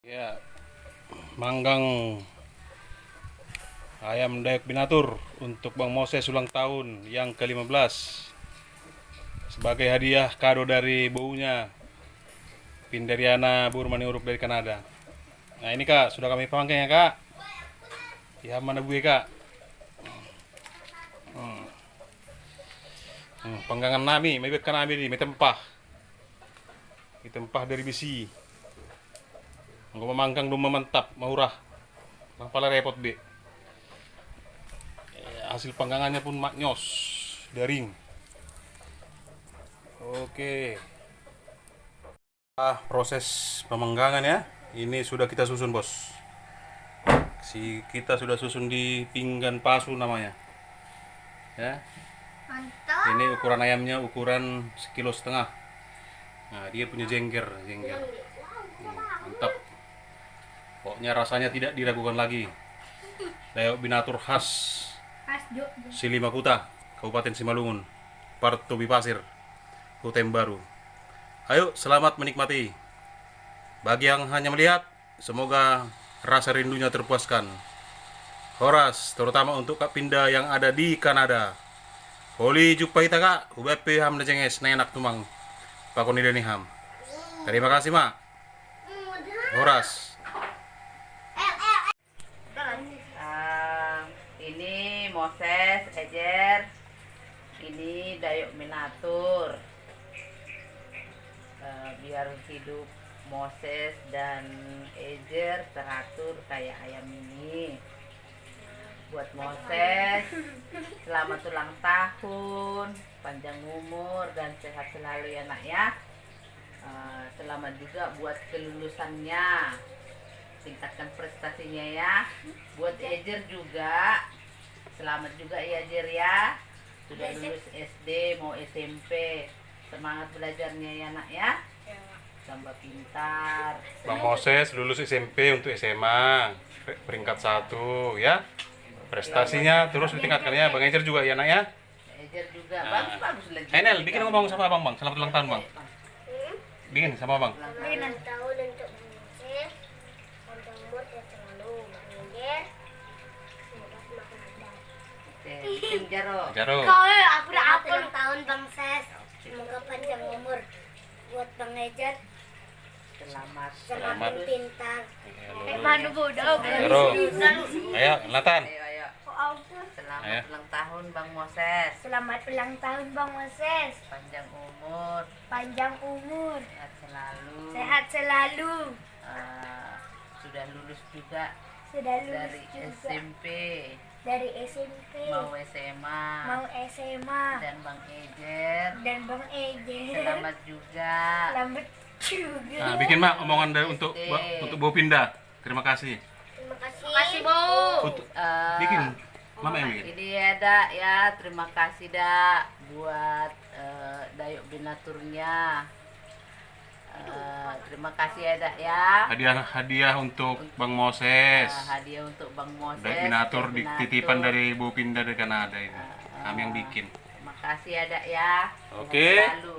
Ya, manggang ayam Dayak Binatur untuk Bang Moses ulang tahun yang ke-15 sebagai hadiah kado dari baunya Pindariana Burmani Uruk dari Kanada. Nah ini kak, sudah kami panggang ya kak. Ya mana bu kak? Panggangan nami, may ka nami di, may tempah. May tempah dari bisi. Ang mamangkang dumamantap, mahurah. Lang pala repot be. Hasil panggangannya pun maknyos, daring. Oke. Proses pemanggangan ya. Ini sudah kita susun bos. Kita sudah susun di pinggan pasu namanya. Ya. Mantap. Ini ukuran ayamnya ukuran 1,5 kilo. Nah, dia punya jengger. Mantap. Pokoknya rasanya tidak diragukan lagi. Dayak Binatur khas Silimakuta, Kabupaten Simalungun, Partobi Pasir, Hutem Baru. Ayo, selamat menikmati. Bagi yang hanya melihat, semoga rasa rindunya terpuaskan. Horas, terutama untuk Kak Pinda yang ada di Kanada. Holi jumpa kita kak, UBP ham na cenges na enak tumang pakoni dani ham. Terima kasih mak. Horas. Ini Moses, Ejer, ini Dayak Binatur. Biar hidup Moses dan Ejer teratur kayak ayam ini. Buat Moses, selamat ulang tahun, panjang umur dan sehat selalu ya nak ya. Selamat juga buat kelulusannya, tingkatkan prestasinya ya. Buat Ejer juga, selamat juga ya Ejer ya. Sudah lulus SD mau SMP, semangat belajarnya ya nak ya. Tambah pintar. Bang Moses lulus SMP untuk SMA peringkat 1 ya. Prestasinya terus ditingkatkannya. Bang Ejer juga ya nak ya. Ejer juga bagus lagi. Enel bikin ngomong sama abang bang. Selamat ulang tahun bang. Bikin sama abang. Ulang tahun untuk Moses, panjang umur dan selalu mengajar, semoga semakin ada. Bikin Jaro. Jaro. Aku udah apa ulang tahun Bang Ses, semoga panjang umur. Buat Bang Ejar, Selamat. semakin pintar. Mana bodoh. Jaro. Ayo Nathan. Ayo. Ayo. Selamat ulang tahun Bang Moses. Selamat ulang tahun Bang Moses, Panjang umur, panjang umur, sehat selalu. sehat selalu. Sudah lulus juga Sudah lulus dari juga SMP, dari SMP, mau SMA, mau SMA, dan Bang Ejer. dan Bang Ejer. Selamat juga. Selamat juga. Nah, bikin mak omongan dari untuk Bu Pinda. Terima kasih. Terima kasih. Bu. Untuk bikin mama yang bikin. Ini ya dak ya, terima kasih dak buat Dayak Binaturnya. Terima kasih ya dak ya. Hadiah untuk Bang Moses. Hadiah untuk Bang Moses. Dayak Binatur titipan dari Bu Pinda dari Kanada ini. Kami yang bikin. Terima kasih ya dak ya. Oke. Selalu.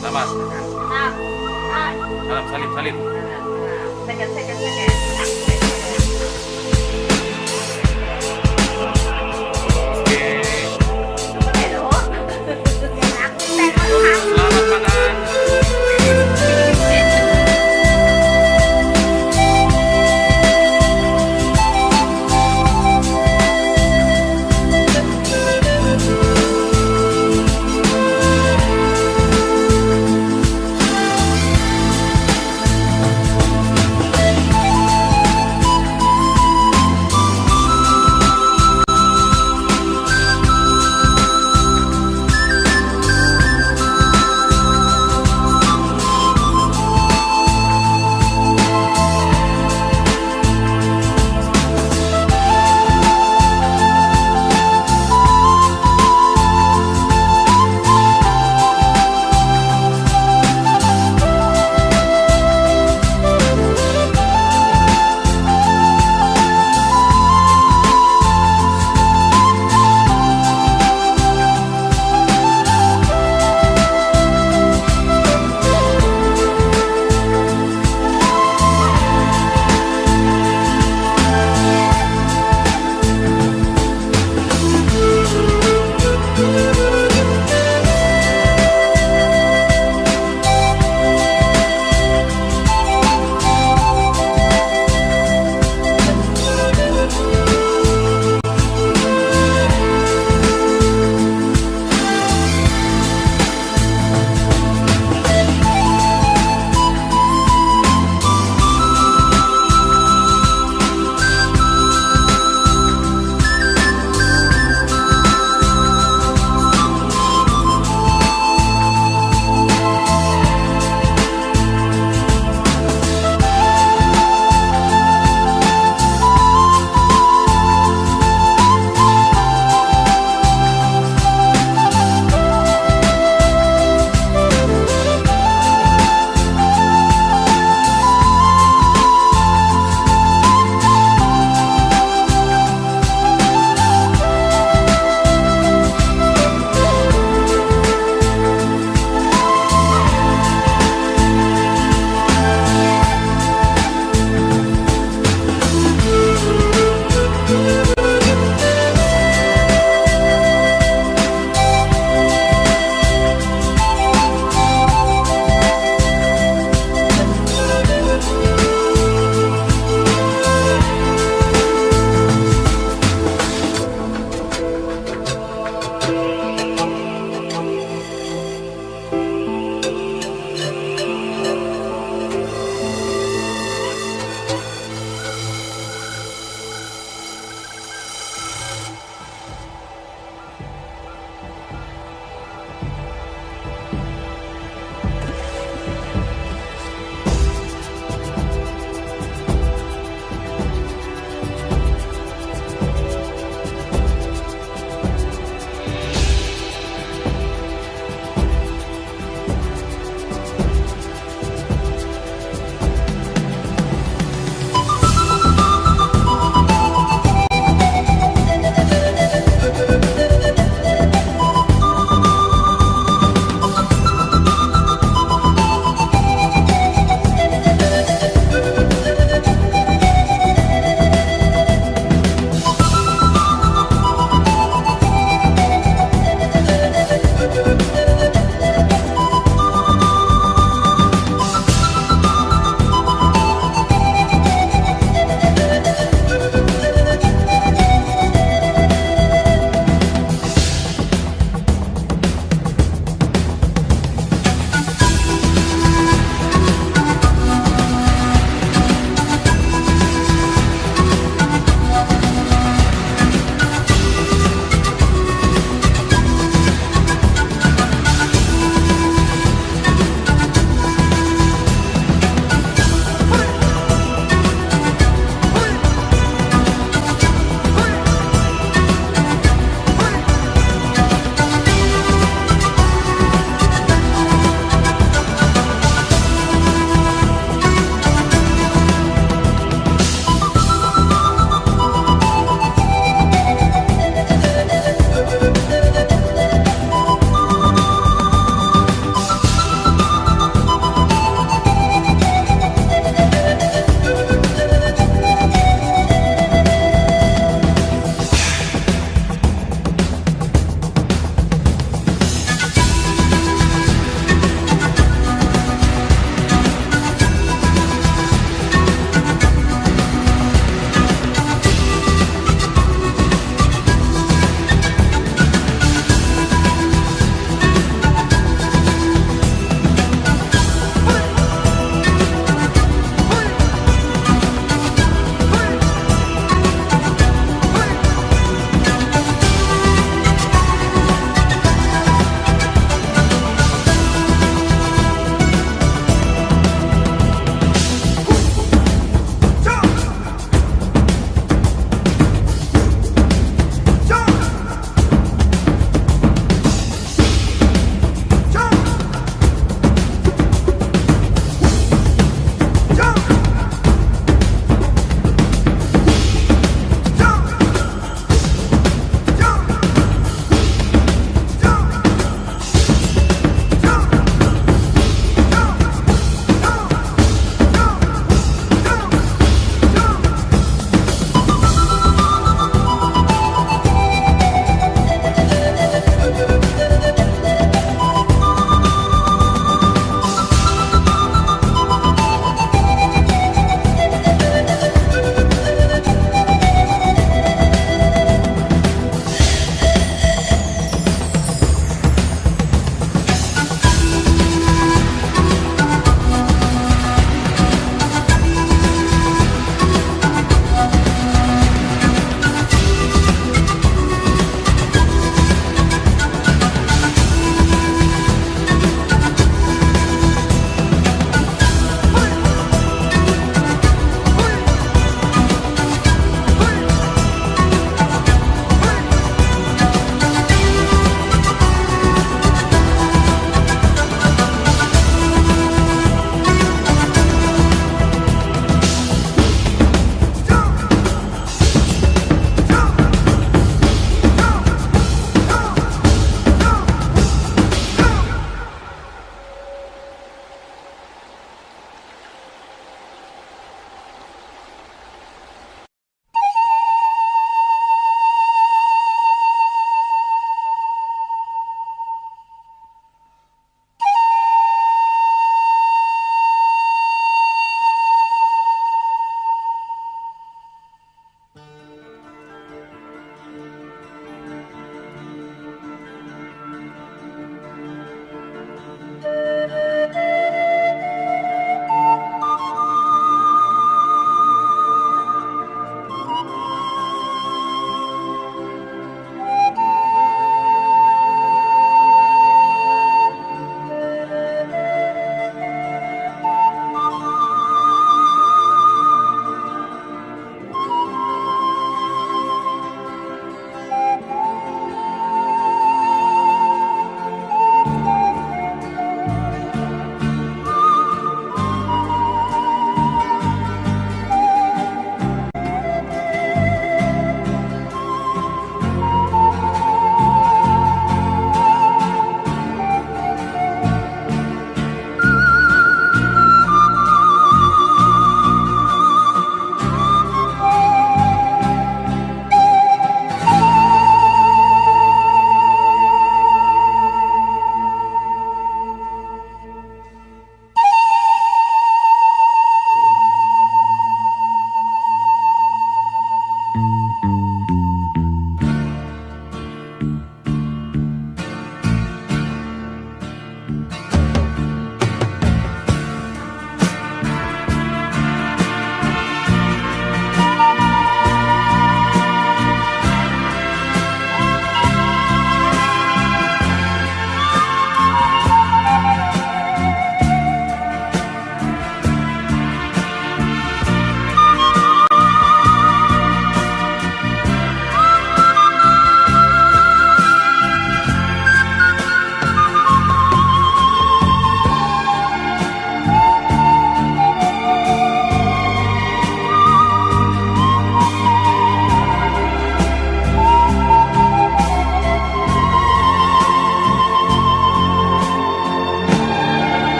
Selamat. Nah, Salam salim. second.